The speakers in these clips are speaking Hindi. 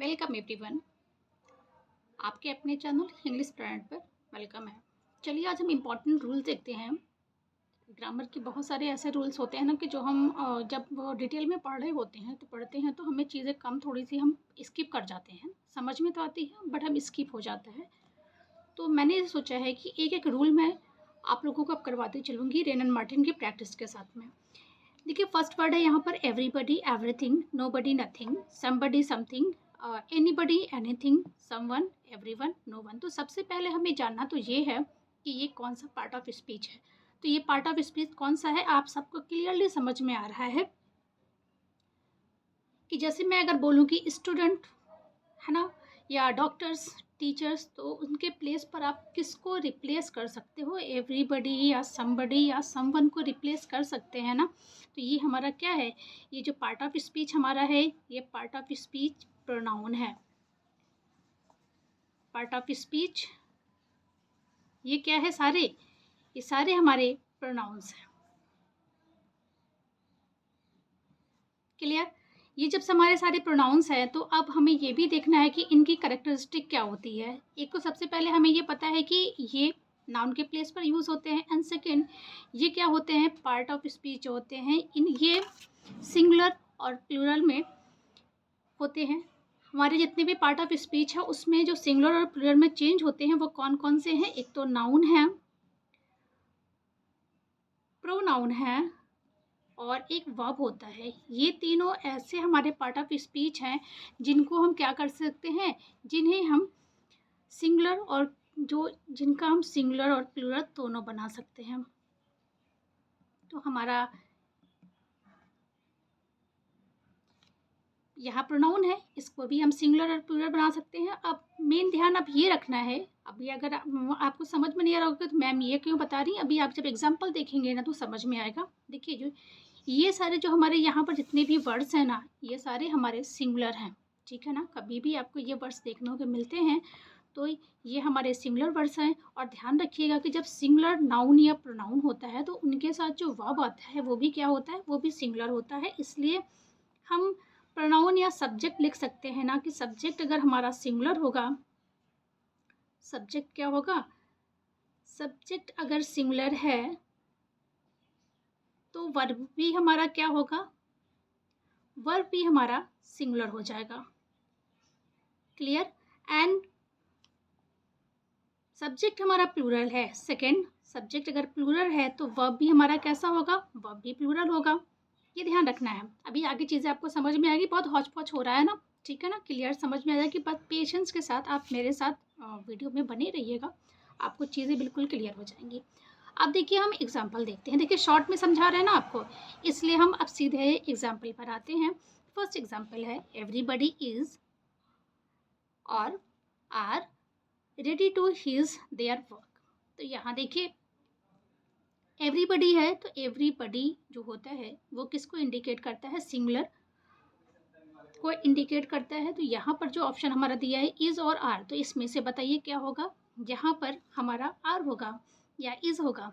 Welcome everyone. आपके अपने चैनल इंग्लिश स्टूडेंट पर वेलकम है। चलिए आज हम इम्पॉर्टेंट रूल देखते हैं। ग्रामर के बहुत सारे ऐसे रूल्स होते हैं ना कि जो हम जब डिटेल में पढ़ रहे होते हैं तो पढ़ते हैं तो हमें चीज़ें कम थोड़ी सी हम स्किप कर जाते हैं। समझ में तो आती है बट हम स्किप हो जाता है। तो मैंने सोचा है कि एक एक रूल मैं आप लोगों को अब करवाती चलूँगी रेन एंड मार्टिन की प्रैक्टिस के साथ में। देखिए फर्स्ट वर्ड है यहाँ पर everybody everything, nobody nothing, somebody something, anybody anything, someone everyone no one. तो सबसे पहले हमें जानना तो ये है कि ये कौन सा पार्ट ऑफ स्पीच है। तो ये पार्ट ऑफ स्पीच कौन सा है आप सबको क्लियरली समझ में आ रहा है कि जैसे मैं अगर बोलूँ कि स्टूडेंट है ना या डॉक्टर्स टीचर्स, तो उनके प्लेस पर आप किसको रिप्लेस कर सकते हो, एवरीबडी या समबडी या समवन को रिप्लेस कर सकते हैं ना। तो ये हमारा क्या है, ये जो पार्ट ऑफ स्पीच हमारा है ये पार्ट ऑफ स्पीच प्रोनाउन है। पार्ट ऑफ स्पीच ये क्या है, ये सारे हमारे प्रोनाउंस हैं। क्लियर। ये जब हमारे सारे प्रोनाउंस हैं तो अब हमें ये भी देखना है कि इनकी कैरेक्टरिस्टिक क्या होती है। एक तो सबसे पहले हमें ये पता है कि ये नाउन के प्लेस पर यूज़ होते हैं एंड सेकेंड ये क्या होते हैं, पार्ट ऑफ स्पीच होते हैं। ये सिंगुलर और प्लूरल में होते हैं। हमारे जितने भी पार्ट ऑफ स्पीच है उसमें जो सिंगुलर और प्लूरल में चेंज होते हैं वो कौन कौन से हैं, एक तो नाउन है, प्रोनाउन है और एक वर्ब होता है। ये तीनों ऐसे हमारे पार्ट ऑफ स्पीच हैं जिनको हम क्या कर सकते हैं, जिन्हें हम सिंगुलर और जिनका हम सिंगुलर और प्लूरल दोनों बना सकते हैं। तो हमारा यहाँ प्रोनाउन है, इसको भी हम सिंगुलर और प्लूरल बना सकते हैं। अब मेन ध्यान अब ये रखना है, अभी अगर आपको समझ में नहीं आ रहा होगा तो मैम ये क्यों बता रही हैं, अभी आप जब एग्जाम्पल देखेंगे ना तो समझ में आएगा। देखिए जो ये सारे जो हमारे यहाँ पर जितने भी वर्ड्स हैं ना ये सारे हमारे सिंगुलर हैं, ठीक है ना। कभी भी आपको ये वर्ड्स देखने को मिलते हैं तो ये हमारे सिंगुलर वर्ड्स हैं। और ध्यान रखिएगा कि जब सिंगुलर नाउन या प्रोनाउन होता है तो उनके साथ जो वर्ब आता है वो भी क्या होता है, वो भी सिंगुलर होता है। इसलिए हम प्रोनाउन या सब्जेक्ट लिख सकते हैं ना कि सब्जेक्ट अगर हमारा सिंगुलर होगा, सब्जेक्ट क्या होगा, सब्जेक्ट अगर सिंगुलर है तो वर्ब भी हमारा क्या होगा, वर्ब भी हमारा सिंगुलर हो जाएगा। क्लियर। एंड सब्जेक्ट हमारा प्लूरल है, सेकंड सब्जेक्ट अगर प्लूरल है तो वर्ब भी हमारा कैसा होगा, वर्ब भी प्लूरल होगा। ये ध्यान रखना है। अभी आगे चीज़ें आपको समझ में आएगी, बहुत हौच पौच हो रहा है ना, ठीक है ना। क्लियर समझ में आ जाएगी, बस पेशेंस के साथ आप मेरे साथ वीडियो में बने रहिएगा, आपको चीज़ें बिल्कुल क्लियर हो जाएंगी। अब देखिए हम एग्जाम्पल देखते हैं। देखिए शॉर्ट में समझा रहे हैं ना आपको, इसलिए हम अब सीधे एग्जाम्पल पर आते हैं। फर्स्ट एग्जाम्पल है एवरीबडी इज और are ready to his their work. तो यहाँ देखिए एवरीबडी है तो एवरीबडी जो होता है वो किसको इंडिकेट करता है, सिंगुलर को इंडिकेट करता है। तो यहाँ पर जो ऑप्शन हमारा दिया है इज और आर, तो इसमें से बताइए क्या होगा, यहाँ पर हमारा आर होगा या इज होगा।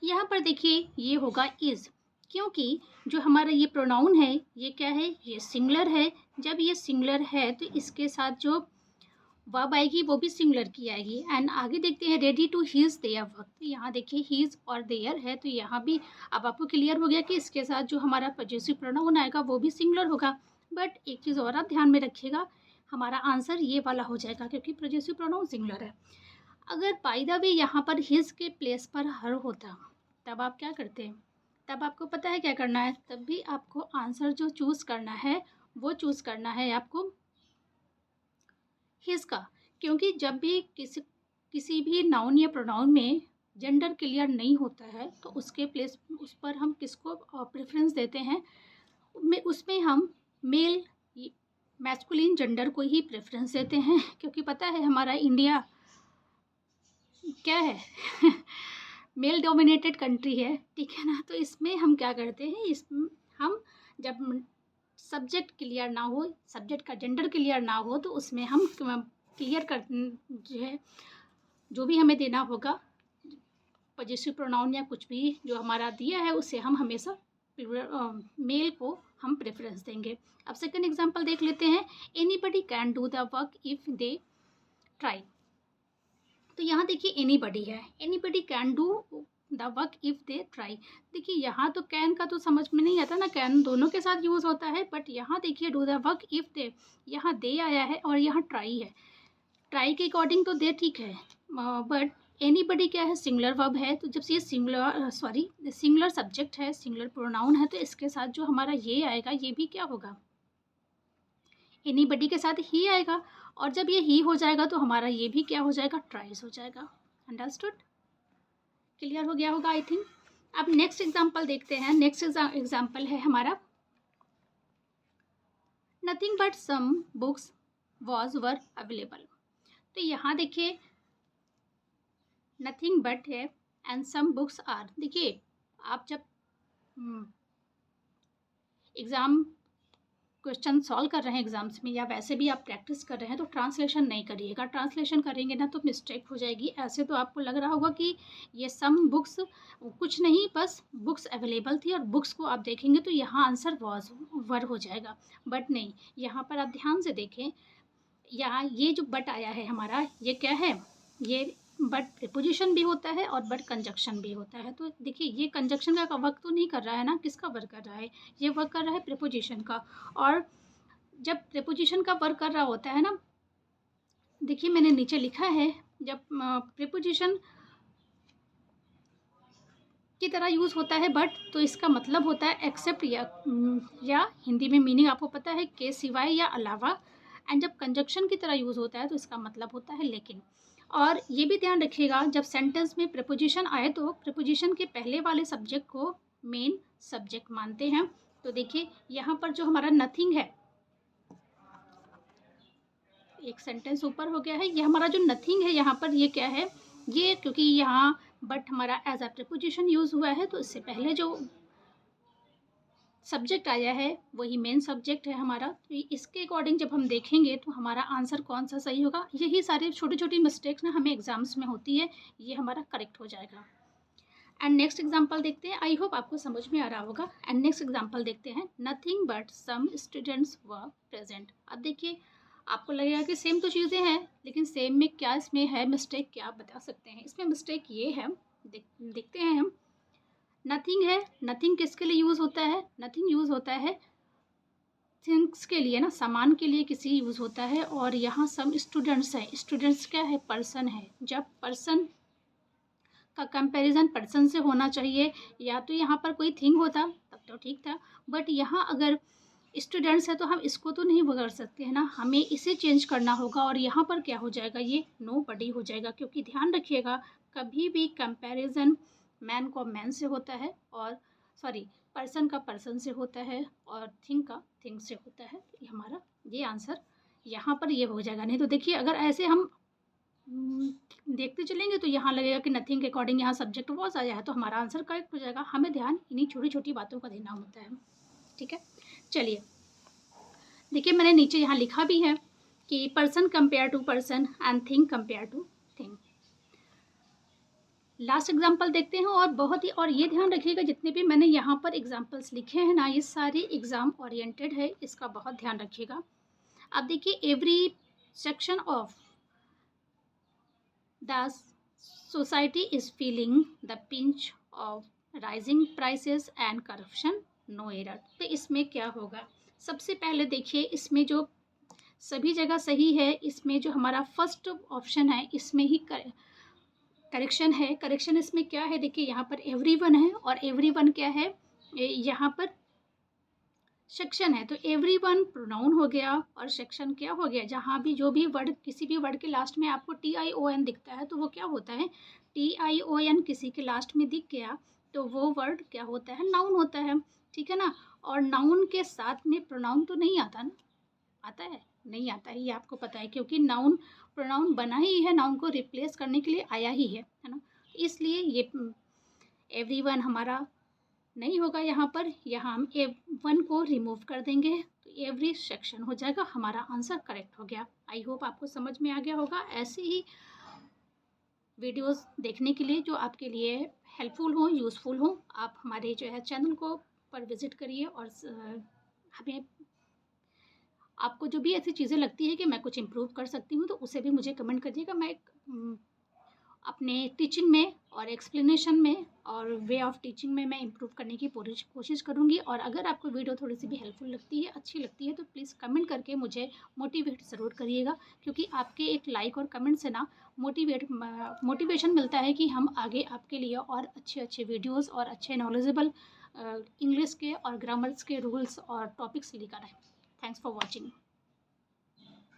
यहाँ पर देखिए ये होगा इज, क्योंकि जो हमारा ये प्रोनाउन है ये क्या है, ये सिंगुलर है। जब ये सिंगुलर है तो इसके साथ जो वर्ब आएगी वो भी सिंगुलर की आएगी। एंड आगे देखते हैं ready to his their work. तो यहाँ देखिए हीज और देयर है तो यहाँ भी अब आपको क्लियर हो गया कि इसके साथ जो हमारा पॉजेसिव प्रोनाउन आएगा वो भी सिंगुलर होगा। बट एक चीज़ और आप ध्यान में रखिएगा, हमारा आंसर ये वाला हो जाएगा क्योंकि पॉजेसिव प्रोनाउन सिंगुलर है। अगर बाय द वे यहाँ पर हिज के प्लेस पर हर होता तब आप क्या करते हैं, तब आपको पता है क्या करना है, तब भी आपको आंसर जो चूज़ करना है वो चूज़ करना है आपको हिज का। क्योंकि जब भी किसी भी नाउन या प्रोनाउन में जेंडर क्लियर नहीं होता है तो उसके प्लेस उस पर हम किसको प्रेफरेंस देते हैं, उसमें हम मेल मैस्कुलिन जेंडर को ही प्रेफरेंस देते हैं। क्योंकि पता है हमारा इंडिया क्या है मेल डोमिनेटेड कंट्री है, ठीक है ना। तो इसमें हम क्या करते हैं, हम जब सब्जेक्ट क्लियर ना हो, सब्जेक्ट का जेंडर क्लियर ना हो तो उसमें हम क्लियर कर जो है जो भी हमें देना होगा पॉजेसिव प्रोनाउन या कुछ भी जो हमारा दिया है उसे हम हमेशा मेल को हम प्रेफरेंस देंगे। अब सेकंड एग्जांपल देख लेते हैं। Anybody can do the work if they try. तो यहाँ देखिए एनीबडी है, anybody can do the work if they try. देखिए यहाँ तो कैन का तो समझ में नहीं आता ना, कैन दोनों के साथ यूज़ होता है, बट यहाँ देखिए do the work if they, यहाँ दे आया है और यहाँ ट्राई है। ट्राई के अकॉर्डिंग तो दे ठीक है, बट एनीबडी क्या है, सिंगुलर वर्ब है, तो जब ये सिंगुलर सब्जेक्ट है, सिंगुलर प्रोनाउन है, तो इसके साथ जो हमारा ये आएगा ये भी क्या होगा, एनीबडी के साथ ही आएगा। और जब ये ही हो जाएगा तो हमारा ये भी क्या हो जाएगा, ट्राइज हो जाएगा। अंडरस्टूड, क्लियर हो गया होगा आई थिंक। अब नेक्स्ट एग्जाम्पल देखते हैं। नेक्स्ट एग्जाम्पल है हमारा, nothing but some books were available. तो यहाँ देखिए नथिंग बट है एंड सम बुक्स आर। देखिए आप जब एग्ज़ाम क्वेश्चन सॉल्व कर रहे हैं एग्जाम्स में, या वैसे भी आप प्रैक्टिस कर रहे हैं, तो ट्रांसलेशन नहीं करिएगा। ट्रांसलेशन करेंगे ना तो मिस्टेक हो जाएगी। ऐसे तो आपको लग रहा होगा कि ये सम बुक्स कुछ नहीं, बस बुक्स अवेलेबल थी, और बुक्स को आप देखेंगे तो यहाँ आंसर वर हो जाएगा, बट नहीं। यहाँ पर आप ध्यान से देखें, यहाँ ये जो बट आया है हमारा, ये क्या है, ये बट प्रीपोजिशन भी होता है और बट कंजक्शन भी होता है। तो देखिए ये कंजक्शन का वर्क तो नहीं कर रहा है ना, किसका वर्क कर रहा है, ये वर्क कर रहा है प्रीपोजिशन का। और जब प्रीपोजिशन का वर्क कर रहा होता है ना, देखिए मैंने नीचे लिखा है, जब प्रीपोजिशन की तरह यूज़ होता है बट, तो इसका मतलब होता है एक्सेप्ट, या हिंदी में मीनिंग आपको पता है के सिवाय या अलावा। एंड जब कंजक्शन की तरह यूज़ होता है तो इसका मतलब होता है लेकिन। और ये भी ध्यान रखिएगा, जब सेंटेंस में प्रीपोजिशन आए तो प्रीपोजिशन के पहले वाले सब्जेक्ट को मेन सब्जेक्ट मानते हैं। तो देखिए यहाँ पर जो हमारा नथिंग है, एक सेंटेंस ऊपर हो गया है, ये हमारा जो नथिंग है यहाँ पर, ये क्या है, ये क्योंकि यहाँ बट हमारा एज अ प्रीपोजिशन यूज़ हुआ है, तो इससे पहले जो सब्जेक्ट आया है वही मेन सब्जेक्ट है हमारा। तो इसके अकॉर्डिंग जब हम देखेंगे तो हमारा आंसर कौन सा सही होगा। यही सारे छोटी छोटी मिस्टेक्स ना हमें एग्जाम्स में होती है, ये हमारा करेक्ट हो जाएगा। एंड नेक्स्ट एग्जाम्पल देखते हैं, आई होप आपको समझ में आ रहा होगा। एंड नेक्स्ट एग्जाम्पल देखते हैं, nothing but some students were present. अब देखिए आपको लगेगा कि सेम तो चीज़ें हैं, लेकिन सेम में क्या इसमें है मिस्टेक, क्या आप बता सकते हैं। इसमें मिस्टेक ये है, देखते हैं हम। नथिंग है, नथिंग किसके लिए यूज़ होता है, नथिंग यूज़ होता है थिंग्स के लिए ना, सामान के लिए किसी यूज़ होता है। और यहाँ सम स्टूडेंट्स है, स्टूडेंट्स क्या है, पर्सन है। जब पर्सन का कंपैरिजन पर्सन से होना चाहिए, या तो यहाँ पर कोई थिंग होता तब तो ठीक था, बट यहाँ अगर स्टूडेंट्स है तो हम इसको तो नहीं बदल सकते हैं ना, हमें इसे चेंज करना होगा। और यहाँ पर क्या हो जाएगा, ये नो बडी हो जाएगा। क्योंकि ध्यान रखिएगा, कभी भी कंपैरिजन मैन को मैन से होता है, और पर्सन का पर्सन से होता है, और थिंग का थिंग से होता है। तो हमारा ये आंसर यहाँ पर ये हो जाएगा। नहीं तो देखिए अगर ऐसे हम देखते चलेंगे तो यहाँ लगेगा कि नथिंग के अकॉर्डिंग यहाँ सब्जेक्ट वॉज आया है, तो हमारा आंसर करेक्ट हो जाएगा। हमें ध्यान इन्हीं छोटी छोटी बातों का देना होता है, ठीक है। चलिए देखिए मैंने नीचे यहाँ लिखा भी है कि person compare to person and thing compare to thing. Last example देखते हैं, और बहुत ही, और ये ध्यान रखिएगा जितने भी मैंने यहाँ पर एग्जाम्पल्स लिखे हैं ना, ये सारे एग्जाम ओरिएंटेड है, इसका बहुत ध्यान रखिएगा। अब देखिए every section of the society is feeling the pinch of rising prices and corruption, no error. तो इसमें क्या होगा, सबसे पहले देखिए इसमें जो सभी जगह सही है, इसमें जो हमारा फर्स्ट ऑप्शन है इसमें ही करेक्शन है। करेक्शन इसमें क्या है, देखिए यहाँ पर एवरीवन है, और एवरीवन क्या है, यहाँ पर सेक्शन है, तो एवरीवन प्रोनाउन हो गया, और सेक्शन क्या हो गया, जहाँ भी जो भी वर्ड, किसी भी वर्ड के लास्ट में आपको TION दिखता है तो वो क्या होता है, TION किसी के लास्ट में दिख गया तो वो वर्ड क्या होता है, नाउन होता है, ठीक है ना। और नाउन के साथ में प्रोनाउन तो नहीं आता ना, आता है, नहीं आता है, ये आपको पता है, क्योंकि नाउन प्रोनाउन बना ही है, नाउन को रिप्लेस करने के लिए आया ही है ना। इसलिए ये एवरीवन हमारा नहीं होगा यहाँ पर, यहाँ हम वन को रिमूव कर देंगे, तो एवरी सेक्शन हो जाएगा, हमारा आंसर करेक्ट हो गया। आई होप आपको समझ में आ गया होगा। ऐसे ही वीडियोस देखने के लिए जो आपके लिए हेल्पफुल हो, यूज़फुल हो, आप हमारे जो है चैनल को पर विज़िट करिए और हमें आपको जो भी ऐसी चीज़ें लगती है कि मैं कुछ इम्प्रूव कर सकती हूँ, तो उसे भी मुझे कमेंट करिएगा। मैं अपने टीचिंग में और एक्सप्लेनेशन में और वे ऑफ टीचिंग में मैं इम्प्रूव करने की कोशिश करूँगी। और अगर आपको वीडियो थोड़ी सी भी हेल्पफुल लगती है, अच्छी लगती है, तो प्लीज़ कमेंट करके मुझे मोटिवेट ज़रूर करिएगा, क्योंकि आपके एक लाइक और कमेंट से ना मोटिवेशन मिलता है कि हम आगे आपके लिए और अच्छे अच्छे वीडियोज़ और अच्छे नॉलेजेबल इंग्लिश के और ग्रामर्स के रूल्स और टॉपिक्स लेकर आए। Thanks for watching.